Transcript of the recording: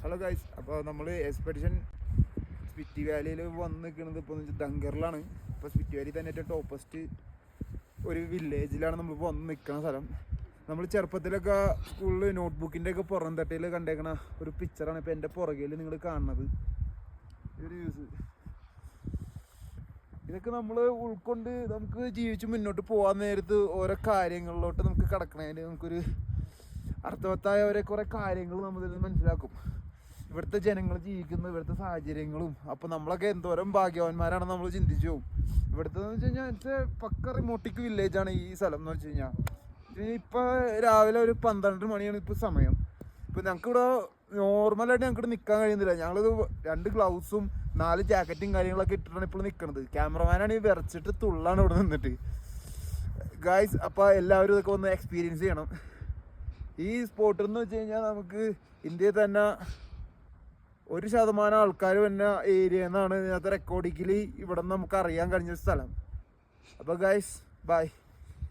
Hello guys, അപ്പോൾ നമ്മൾ expedition Spiti വാലിയിൽ വന്ന് നിൽക്കുന്നത് ഇപ്പോൾ ഡങ്കറിലാണ്. ഇപ്പോൾ സ്പിറ്റി വാലി തന്നെ ഏറ്റവും ടോപ്പസ്റ്റ് ഒരു വില്ലേജിലാണ് നമ്മളിപ്പോൾ വന്ന് നിൽക്കുന്ന സ്ഥലം. നമ്മൾ ചെറുപ്പത്തിലൊക്കെ സ്കൂളിൽ നോട്ട്ബുക്കിൻ്റെ ഒക്കെ പുറം തട്ടയിൽ കണ്ടേക്കണ ഒരു പിക്ചറാണ് ഇപ്പോൾ എൻ്റെ പുറകിൽ നിങ്ങൾ കാണുന്നത്. ഒരു ന്യൂസ് ഇതൊക്കെ നമ്മൾ ഉൾക്കൊണ്ട് നമുക്ക് ജീവിച്ച് മുന്നോട്ട് പോകാൻ നേരത്ത് ഓരോ കാര്യങ്ങളിലോട്ട് നമുക്ക് കടക്കണതിന് നമുക്കൊരു അർത്ഥവത്തായ ഓരോ കുറേ കാര്യങ്ങൾ നമ്മളിൽ നിന്ന് മനസ്സിലാക്കും. ഇവിടുത്തെ ജനങ്ങൾ ജീവിക്കുന്ന ഇവിടുത്തെ സാഹചര്യങ്ങളും അപ്പോൾ നമ്മളൊക്കെ എന്തോരം ഭാഗ്യവാന്മാരാണെന്ന് നമ്മൾ ചിന്തിച്ചു പോകും. ഇവിടുത്തെ എന്ന് വെച്ച് കഴിഞ്ഞാൽ പക്ക റിമോട്ടിക് വില്ലേജാണ് ഈ സ്ഥലം എന്ന് വെച്ച് കഴിഞ്ഞാൽ. ഇപ്പോൾ രാവിലെ ഒരു 12 മണിയാണ് ഇപ്പോൾ സമയം. ഇപ്പോൾ ഞങ്ങൾക്കിവിടെ നോർമലായിട്ട് ഞങ്ങൾക്ക് നിൽക്കാൻ കഴിയുന്നില്ല. ഞങ്ങളിത് 2 ഗ്ലൗസും 4 ജാക്കറ്റും കാര്യങ്ങളൊക്കെ ഇട്ടിട്ടാണ് ഇപ്പോൾ നിൽക്കുന്നത്. ക്യാമറമാനാണ് ഈ വിറച്ചിട്ട് തുള്ളാണ് ഇവിടെ നിന്നിട്ട്. ഗായ്സ്, അപ്പോൾ എല്ലാവരും ഇതൊക്കെ ഒന്ന് എക്സ്പീരിയൻസ് ചെയ്യണം. ഈ സ്പോട്ട് എന്ന് വെച്ച് കഴിഞ്ഞാൽ നമുക്ക് ഇന്ത്യയിൽ തന്നെ 1% ആൾക്കാർ വന്ന ഏരിയ എന്നാണ് ഇതിനകത്ത് റെക്കോർഡിക്കലി ഇവിടെ നമുക്ക് അറിയാൻ കഴിഞ്ഞ സ്ഥലം. അപ്പോൾ ഗൈസ്, ബൈ.